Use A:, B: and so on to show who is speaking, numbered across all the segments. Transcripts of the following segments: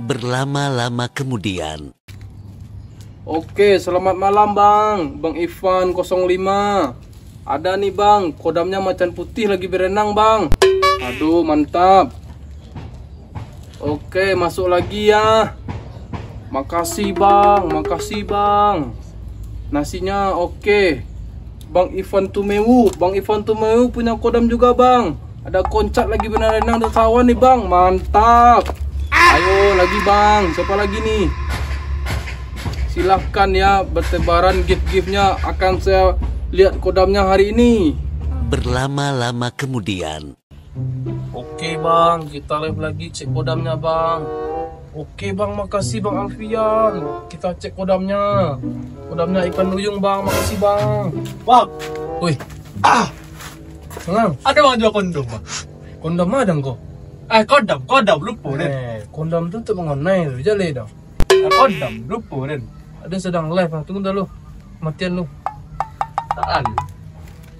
A: Berlama-lama kemudian.
B: Oke, selamat malam Bang. Bang Ivan 05. Ada nih Bang, kodamnya macan putih lagi berenang Bang. Aduh, mantap. Oke, masuk lagi ya. Makasih Bang, makasih Bang. Nasinya oke. Bang Ivan Tumewu, Bang Ivan Tumewu punya kodam juga Bang. Ada koncat lagi berenang di sawah nih Bang, mantap. Ayo lagi Bang, siapa lagi nih? Silahkan ya, bertebaran gift-giftnya. Akan saya lihat kodamnya hari ini.
A: Berlama-lama kemudian.
B: Oke Bang, kita live lagi cek kodamnya Bang. Oke Bang, makasih Bang Alfian. Kita cek kodamnya. Kodamnya ikan duyung Bang, makasih Bang.
C: Bang,
B: Wih, Bang,
C: ada bang jual kondom bang?
B: kondom ada kok?
C: Kondom lupa den.
B: Kondom tuh untuk mengenai lu, jale dong.
C: Kondom lupa den.
B: Ada sedang live, tunggu dulu. Matian lu.
C: Tak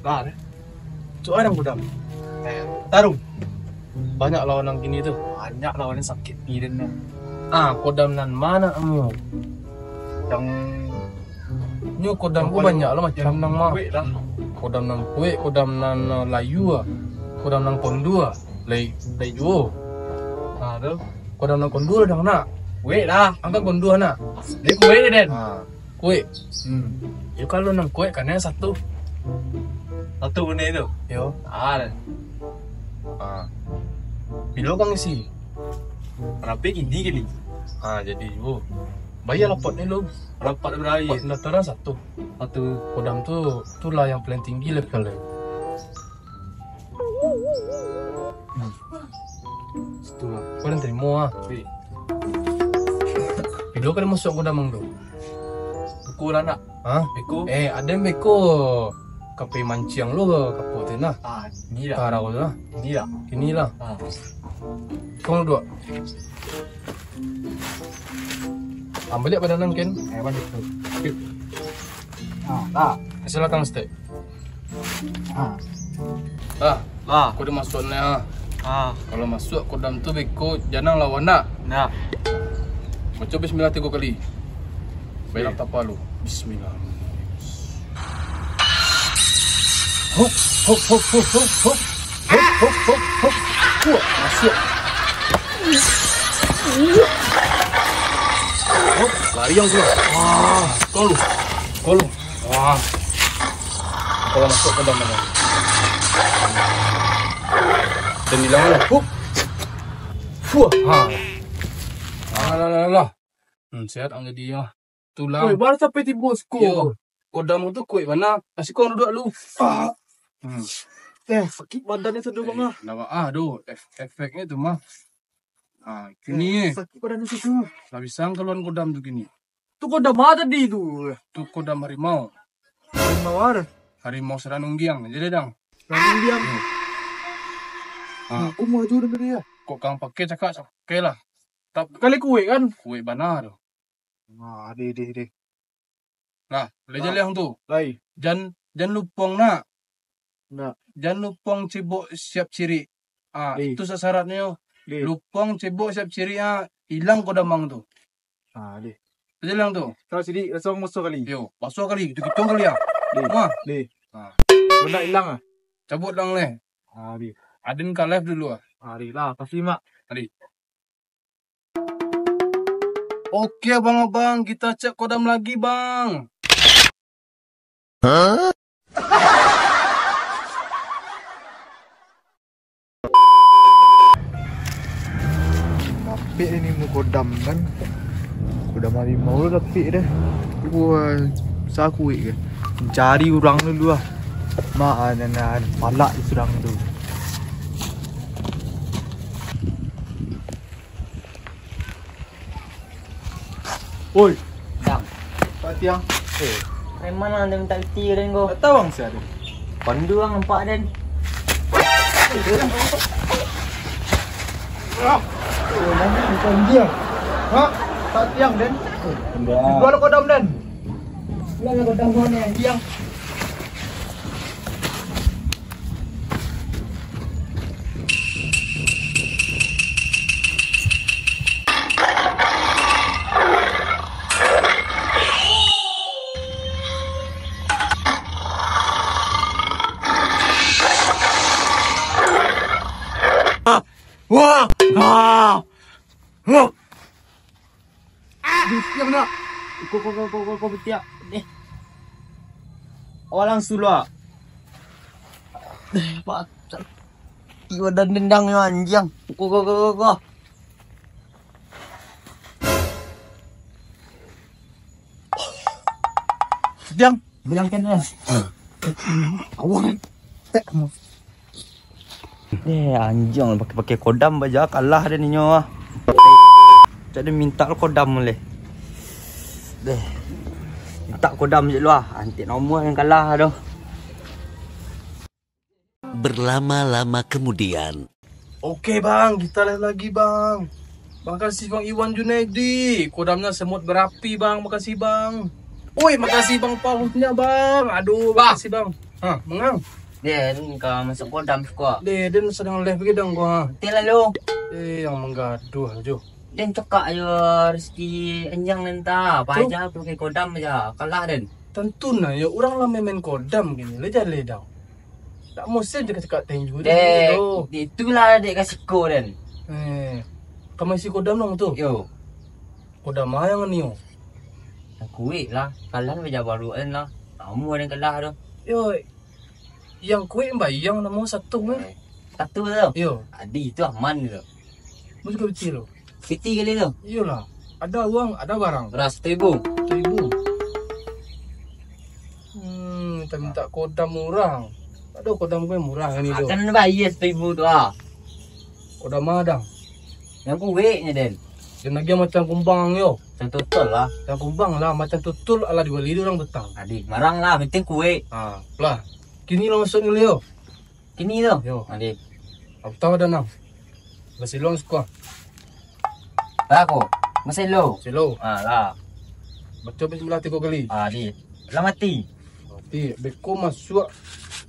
C: ada.
B: Cuk ada kodam.
C: Tarung.
B: Banyak lawan yang gini tuh.
C: Banyak lawannya sakit nih den.
B: Kodam nan mana kamu?
C: Yang
B: Nyu kodam ku banyak lah macam nang mah.
C: kue dah.
B: Kodam nang kue, kodam nang layu kodam nang kondu layu.
C: Aduh,
B: Kodam nang kondu dah nak.
C: kue dah.
B: Angkat kondu nak.
C: Dia kue ni den.
B: Kue. Ya kalau nang kue kan satu.
C: Satu benda itu.
B: Yo.
C: Ada.
B: Bilo kang isi.
C: Berapa gini.
B: Jadi yo. Bayar lapot ni lu.
C: Rapat berapa?
B: Pendaftaran satu. Kodam tu lah yang paling tinggi levelnya. Situ lah. Kau dah terima Bilo kan masuk kodam mang tu.
C: Buku lah nak. Buku.
B: Ada yang beko. Kape mancing lu kapo tu nah.
C: Ni dah.
B: Karau tu lah.
C: Ni dah.
B: Kini lah. Kau dua. Balik pada nang Ken.
C: Balik tu.
B: Silakan stay. Kau dah masuk ni Kalau masuk kodam tu beko jangan lawan nak.
C: Nah.
B: Baca bismillah 3 kali. Baiklah tak apa lu. Bismillah. Hop hop hop hop hop hop. Hop hop hop hop. Masuk. Hop, lari yang keluar. Kau lu. Kalau masuk kodam mana? Dan hilang lah. Hop. Lah. Sehat ang dia. Tulang.
C: Kue baru sampai di bosku.
B: Yo, kodam tu kue mana? Kasih kau duduk lu.
C: Sakit badannya sedih bang ah.
B: Nama aduh, efeknya tu mah. Gini.
C: Sakit badannya sedih.
B: Tak bisa keluar kodam tu gini.
C: Tu kodam ada tadi tu.
B: Tu kodam harimau.
C: Mawar.
B: Harimau Seranunggiang. Jadi dang.
C: Seranunggiang. Aku mau jujur dengan dia.
B: Kok kang pakai cakap pakai lah.
C: Kali kue kan?
B: Kue benar tu.
C: Deh.
B: Nah, leja yang tu.
C: Lai.
B: Jangan lupong nak.
C: Nak.
B: Jangan lupong cibuk siap ciri. Itu sasaratnya. Lupong cibuk siap ciri hilang kodam mang tu.
C: Deh.
B: Leja yang tu.
C: Kalau sini rasa masuk kali.
B: Yo, basuh kali. Itu kita kali ya.
C: Deh. Kalau nak hilang
B: cabut lang leh.
C: Deh.
B: Adin ka live dulu
C: Deh lah, kasih mak.
B: Tadi. Oke abang-abang, kita cek kodam lagi bang.
C: Tapi ini mau kodam kan. Kodam harimau lu tapi dah. Gua saku ke. Cari orang dulu lah. Mak palak surang tu. Woi,
D: Dang.
C: Pak Tiang.
D: Dari mana anda minta peti dan kau?
C: Tak tahu bang saya ada.
D: Pandu ang nampak dan.
C: Bukan dia. Ha? Pak Tiang Den. Jual kodam Den.
D: Bulan kau tahu mana?
C: Tiang. Wah! Tiang nak.
D: Kau peti ah. Orang sula. Pak. Tiwa dan dendang yo anjing. Kau.
C: Tiang.
D: Bilang kan dah.
C: Awang.
D: Anjing pakai kodam baja kalah dia ni nyawa. Jadi minta kodam boleh. Minta kodam je lu ah. Antik nombor yang kalah tu.
A: Berlama-lama kemudian.
B: Oke bang, kita lihat lagi bang. Makasih bang Iwan Junaidi. Kodamnya semut berapi bang, makasih bang. Woi, makasih bang pautnya bang. Aduh, makasih bang. Hah, mengang.
D: Dia kau masuk kodam suka.
B: Den sedang live begitu dong gua.
D: Betul lu.
B: Yang menggaduh aja.
D: Dan cakap ayo rezeki anjang nenta. Apa aja pakai kodam aja. Kalah dan.
B: Tentu nah, ya orang lah main kodam gini. Ledah. Tak mesti dia cakap tenju
D: Itulah dek kasih ko dan.
B: Kamu isi kodam dong tuh.
D: Yo.
B: Kodam yang ni yo.
D: Kuih lah. Kalah baca baru lah. Kamu ada kalah tu.
B: Yo. Yang kue bayang nama satu meh.
D: Satu tu.
B: Yo.
D: Adi tu aman tu.
B: Mu juga betul lo.
D: Fiti kali tu.
B: Iyalah. Ada uang, ada barang.
D: Ras 1,000.
B: 1,000. Kita minta kodam murah. Aduh, kodam gue murah ini tu.
D: Akan bayar 1,000 tu ah.
B: Kodam madang.
D: Yang kuihnya dan.
B: Dan lagi macam kumbang yo.
D: Macam total lah.
B: Yang kumbang lah macam tutul ala dibeli orang betang.
D: Adi marang lah. Penting kuih.
B: Lah. Kini lah masuk ni yo.
D: Kini tu.
B: Yo.
D: Adi.
B: Aku tahu dah nang. Basilong suka.
D: Aku. Masih low.
B: Silo.
D: Lah.
B: Baca bismillah 3 kali.
D: Adi. Lah mati.
B: Mati. Beko masuk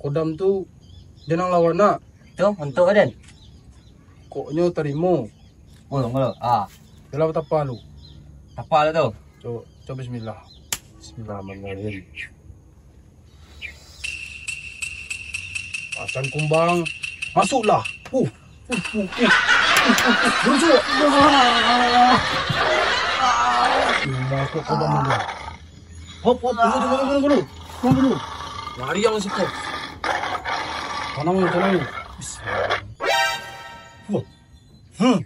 B: kodam tu jangan lawan nak.
D: Tu untuk dan.
B: Koknya terima.
D: Ngolo.
B: Dalam apa lu?
D: Apa lah tu?
B: Coba bismillah. Bismillahirrahmanirrahim. Acan kumbang. Masuklah. Masuk. Masuk kodam dulu. Hop. Tunggu dulu. Lari yang sikit. Tanam.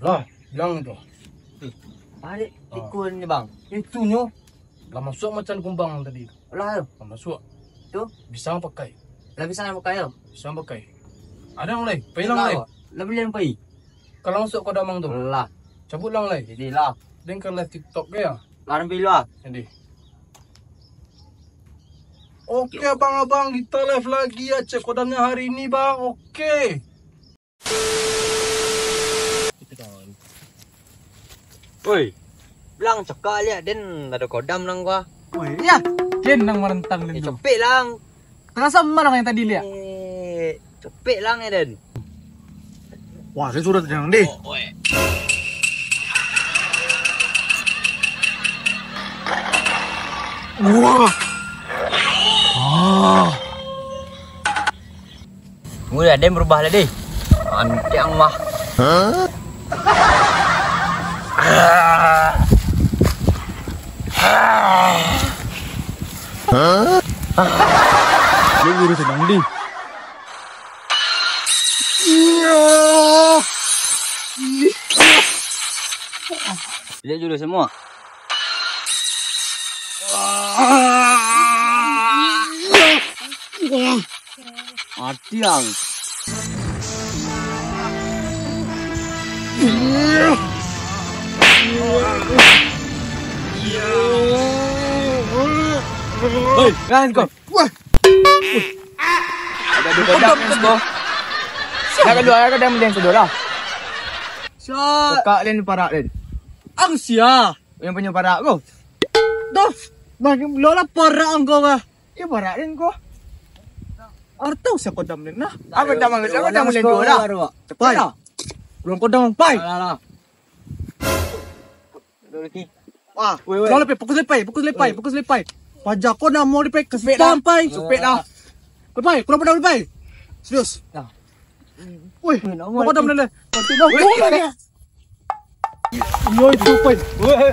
B: Lah, bilang itu.
D: Balik pikun ni bang.
B: Itu nyo. Lah masuk macam kumbang tadi.
D: Lah tu.
B: Lah masuk.
D: Tu.
B: Bisa pakai.
D: Lah bisa nak pakai tu.
B: Bisa pakai. Ada yang lain. Pailang lain.
D: Lah beli yang pai.
B: Kalau masuk kodam tu.
D: Lah.
B: Cabut lang lain.
D: Jadi lah.
B: Dan ke live TikTok ke ya?
D: Larang pilih lah.
B: Jadi. Oke abang-abang, kita live lagi ya. Cek kodamnya hari ini bang. Oke.
D: Oi. Bilang cakap lihat Den ada kodam nang gua.
C: Ya, Ken nang merentang
D: Eh
C: Den.
D: cepet lang.
C: Terasa mana yang tadi lihat?
D: Cepet lang ya Den.
C: Wah, saya sudah jangan deh. Wah.
D: Mula Den berubah lah deh. Antiang mah.
C: Dia guru sedang di.
D: Lihat dulu semua. Antiang. Hei, kan kau.
C: Wah.
D: Ada dua kodam ni kau. Nak kedua aku dah mending kedua lah.
C: Syat.
D: Kak Len parak Len.
C: Ang siya.
D: Yang punya parak kau.
C: Dah. Bagi lola para ang ko ka.
D: Ya parak Len kau.
C: Artaw siya kodam din na.
D: Apa dah manggil? Apa dah mending dua lah.
C: Pai. Belum kodam ang pai.
D: Lah. Dua lagi.
C: Wah.
D: Weh, weh.
C: Lola pe fokus lepay. Pajak ko na mo lepay kasi pai.
D: Supit lah.
C: Lepay, kuno pa daw lepay. Serius.
D: Dah.
C: Uy, kodam na. Pati na.
D: Weh.
C: Yoy, tupay.
D: Weh.